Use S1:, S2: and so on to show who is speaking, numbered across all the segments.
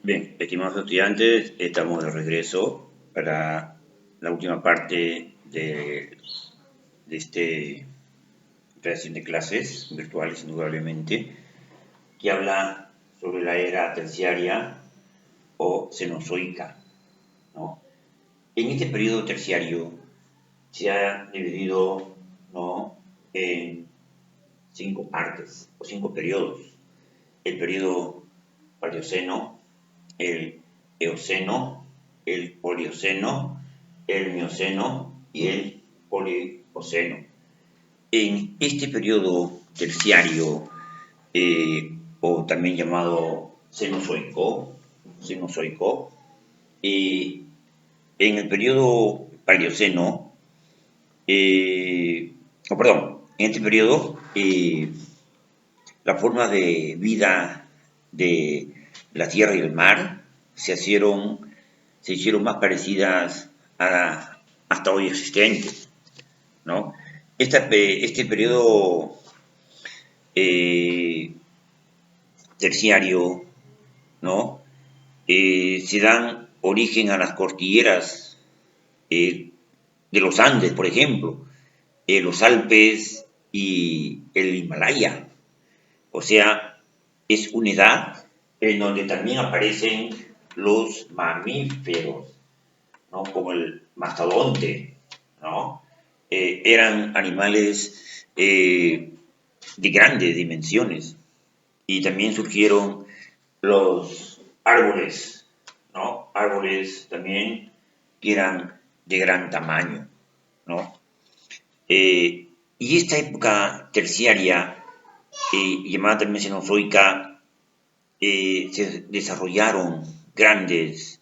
S1: Bien, estimados estudiantes, estamos de regreso para la última parte de esta sesión de clases virtuales, indudablemente, que habla sobre la era terciaria o cenozoica, ¿no? En este periodo terciario se ha dividido, ¿no?, en cinco partes o cinco periodos. El periodo Paleoceno, el Eoceno, el Oligoceno, el Mioceno y el Oligoceno. En este periodo terciario, o también llamado Cenozoico, en el periodo Paleoceno, en este periodo, las formas de vida de la tierra y el mar se hicieron más parecidas a hasta hoy existentes, ¿no? Este periodo terciario, ¿no?, se dan origen a las cordilleras de los Andes, por ejemplo, los Alpes y el Himalaya. O sea, es una edad en donde también aparecen los mamíferos, ¿no?, como el mastodonte, ¿no? Eran animales de grandes dimensiones. Y también surgieron los árboles, ¿no? Árboles también que eran de gran tamaño, ¿no? Y esta época terciaria, llamada también cenozoica, se desarrollaron grandes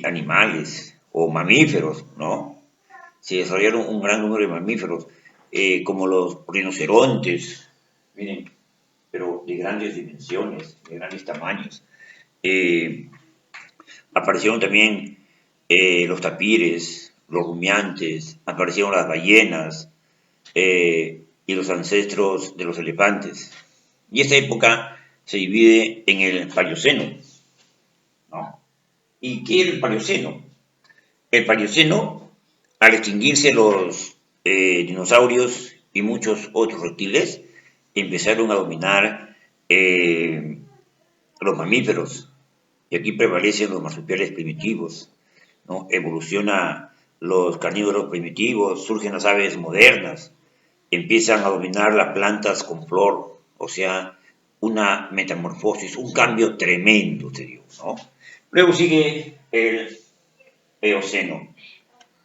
S1: animales o mamíferos, ¿no? Se desarrollaron un gran número de mamíferos, como los rinocerontes, miren, pero de grandes dimensiones, de grandes tamaños. Aparecieron también los tapires, los rumiantes, aparecieron las ballenas y los ancestros de los elefantes. Y esta época se divide en el Paleoceno, ¿no? ¿Y qué es el Paleoceno? El Paleoceno, al extinguirse los dinosaurios y muchos otros reptiles, empezaron a dominar los mamíferos, y aquí prevalecen los marsupiales primitivos, ¿no? Evoluciona los carnívoros primitivos, surgen las aves modernas, empiezan a dominar las plantas con flor, o sea, una metamorfosis, un cambio tremendo, te digo, ¿no? Luego sigue el Eoceno.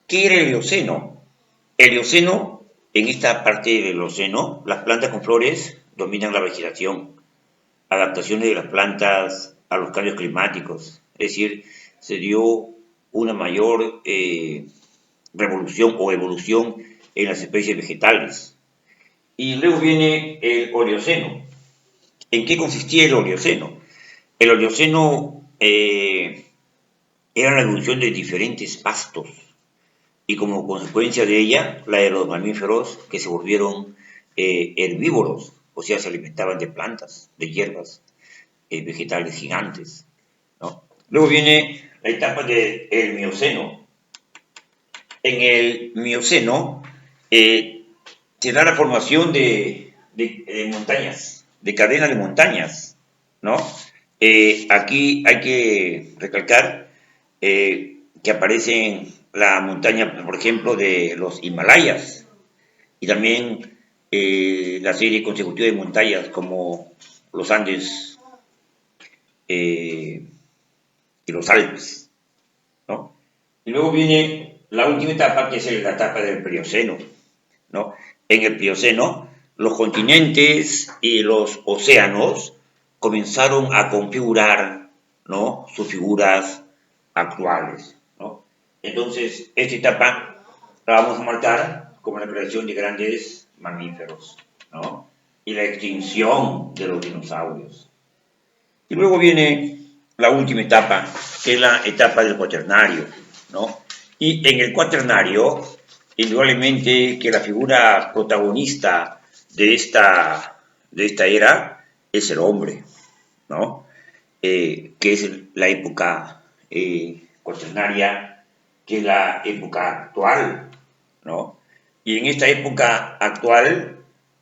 S1: ¿Qué era el Eoceno? El Eoceno, en esta parte del Eoceno, las plantas con flores dominan la vegetación, adaptaciones de las plantas a los cambios climáticos, es decir, se dio una mayor revolución o evolución en las especies vegetales. Y luego viene el Oligoceno. ¿En qué consistía el Oligoceno? El Oligoceno era la evolución de diferentes pastos y como consecuencia de ella, la de los mamíferos que se volvieron herbívoros, o sea, se alimentaban de plantas, de hierbas, vegetales gigantes, ¿no? Luego viene la etapa del Mioceno. En el Mioceno se da la formación de montañas, de cadenas de montañas, ¿no? Aquí hay que recalcar que aparecen la montaña, por ejemplo, de los Himalayas, y también la serie consecutiva de montañas como los Andes y los Alpes, ¿no? Y luego viene la última etapa, que es la etapa del Plioceno, ¿no? En el Plioceno, los continentes y los océanos comenzaron a configurar, ¿no?, sus figuras actuales, ¿no? Entonces, esta etapa la vamos a marcar como la creación de grandes mamíferos, ¿no?, y la extinción de los dinosaurios. Y luego viene la última etapa, que es la etapa del cuaternario, ¿no? Y en el cuaternario, indudablemente que la figura protagonista de esta era es el hombre, ¿no? Que es la época cuaternaria, que es la época actual, ¿no? Y en esta época actual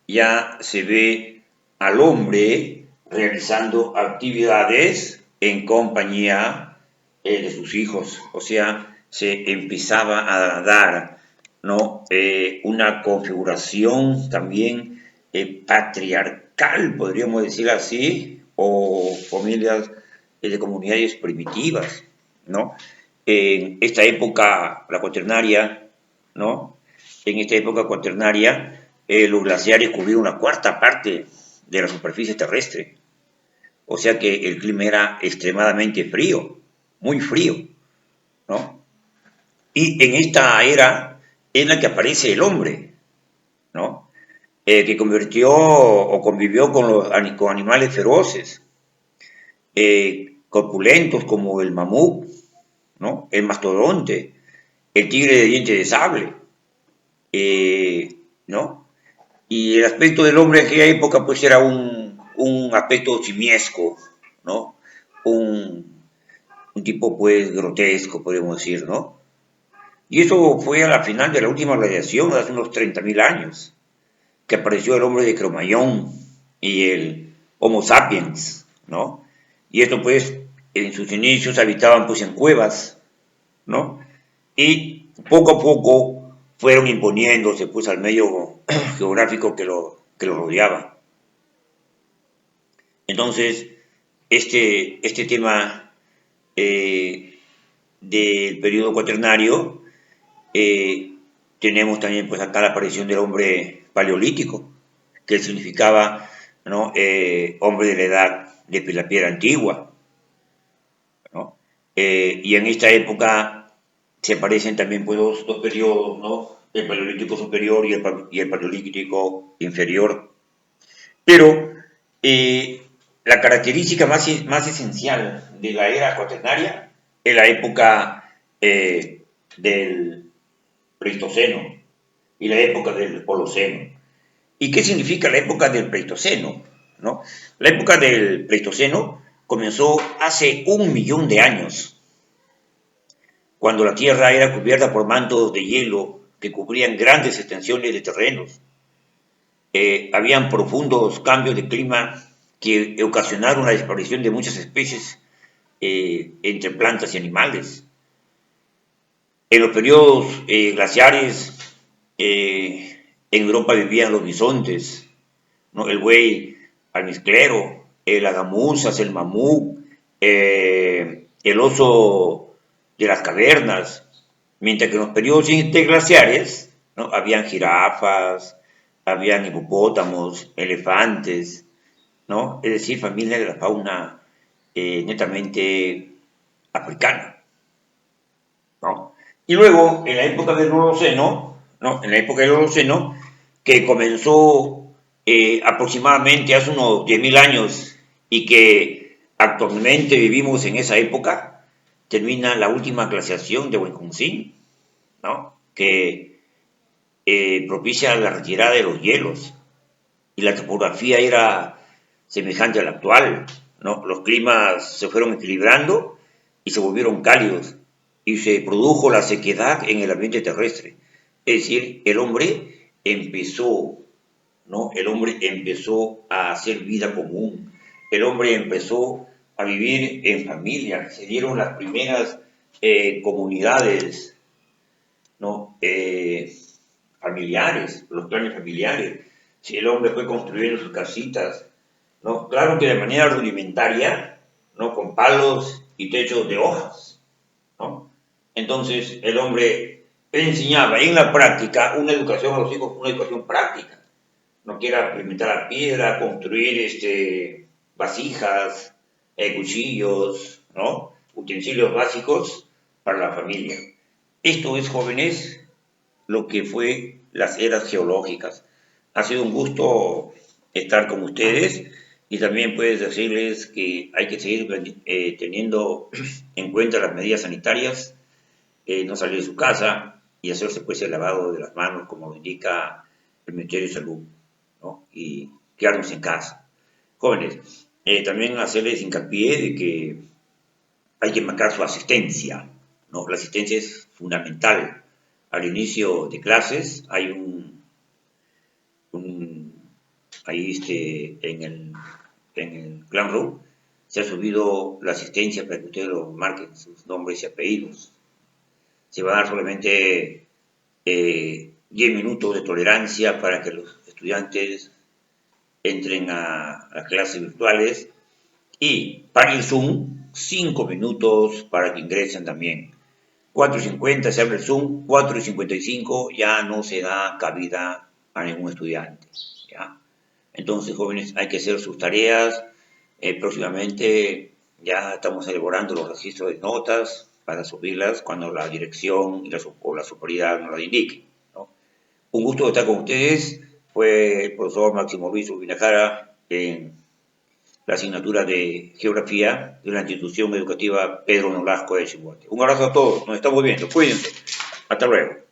S1: ya se ve al hombre realizando actividades en compañía de sus hijos, o sea, se empezaba a dar, ¿no? Una configuración también patriarcal, podríamos decir así, o familias de comunidades primitivas, ¿no? En esta época, la cuaternaria, ¿no? En esta época cuaternaria, los glaciares cubrieron una cuarta parte de la superficie terrestre. O sea que el clima era extremadamente frío, muy frío, ¿no? Y en esta era en la que aparece el hombre, ¿no? Que convirtió o convivió con animales feroces, corpulentos como el mamut, ¿no? El mastodonte, el tigre de dientes de sable, ¿no? Y el aspecto del hombre en aquella época pues era un aspecto simiesco, ¿no? Un, un tipo pues grotesco, podríamos decir, ¿no? Y eso fue a la final de la última radiación, hace unos 30.000 años, que apareció el hombre de Cromañón y el Homo sapiens, ¿no? Y esto pues en sus inicios habitaban pues en cuevas, ¿no? Y poco a poco fueron imponiéndose pues al medio geográfico que lo rodeaba. Entonces, este tema del periodo cuaternario, eh, tenemos también pues acá la aparición del hombre paleolítico, que significaba, ¿no? Hombre de la edad de la piedra antigua, ¿no? Y en esta época se aparecen también pues dos periodos, ¿no? El paleolítico superior y el paleolítico inferior. Pero la característica más esencial de la era cuaternaria es la época del Pleistoceno y la época del Holoceno. ¿Y qué significa la época del Pleistoceno? ¿No? La época del Pleistoceno comenzó hace 1 millón de años, cuando la Tierra era cubierta por mantos de hielo que cubrían grandes extensiones de terrenos. Habían profundos cambios de clima que ocasionaron la desaparición de muchas especies entre plantas y animales. En los periodos glaciares, en Europa vivían los bisontes, ¿no? El buey almizclero, las gamuzas, el mamut, el oso de las cavernas, mientras que en los periodos interglaciares, ¿no? Habían jirafas, habían hipopótamos, elefantes, ¿no? Es decir, familias de la fauna netamente africana, ¿no? Y luego, en la época del Holoceno, ¿no? En la época del Holoceno, que comenzó aproximadamente hace unos 10.000 años y que actualmente vivimos en esa época, termina la última glaciación de Wisconsin, ¿no? Que propicia la retirada de los hielos y la topografía era semejante a la actual, ¿no? Los climas se fueron equilibrando y se volvieron cálidos y se produjo la sequedad en el ambiente terrestre. Es decir, el hombre empezó, ¿no? El hombre empezó a hacer vida común, el hombre empezó a vivir en familia, se dieron las primeras comunidades, ¿no? Familiares, los clanes familiares. Si el hombre fue construyendo sus casitas, ¿no? Claro que de manera rudimentaria, ¿no? Con palos y techos de hojas, ¿no? Entonces el hombre enseñaba en la práctica una educación a los hijos, una educación práctica. No quiera implementar la piedra, construir vasijas, cuchillos, ¿no? Utensilios básicos para la familia. Esto es, jóvenes, lo que fue las eras geológicas. Ha sido un gusto estar con ustedes y también puedes decirles que hay que seguir teniendo en cuenta las medidas sanitarias, no salir de su casa y hacerse pues el lavado de las manos como indica el Ministerio de Salud, ¿no? Y quedarnos en casa. Jóvenes, también hacerles hincapié de que hay que marcar su asistencia, ¿no? La asistencia es fundamental. Al inicio de clases hay un ahí en el Classroom se ha subido la asistencia para que ustedes lo marquen sus nombres y apellidos. Se va a dar solamente 10 minutos de tolerancia para que los estudiantes entren a clases virtuales y para el Zoom 5 minutos para que ingresen también. 4:50 se abre el Zoom, 4:55 ya no se da cabida a ningún estudiante. ¿Ya? Entonces, jóvenes, hay que hacer sus tareas. Próximamente ya estamos elaborando los registros de notas para subirlas cuando la dirección o la superioridad nos la indique, ¿no? Un gusto estar con ustedes. Fue el profesor Máximo Luis Urbinajara en la asignatura de Geografía de la institución educativa Pedro Nolasco de Chimbote. Un abrazo a todos, nos estamos viendo, cuídense, hasta luego.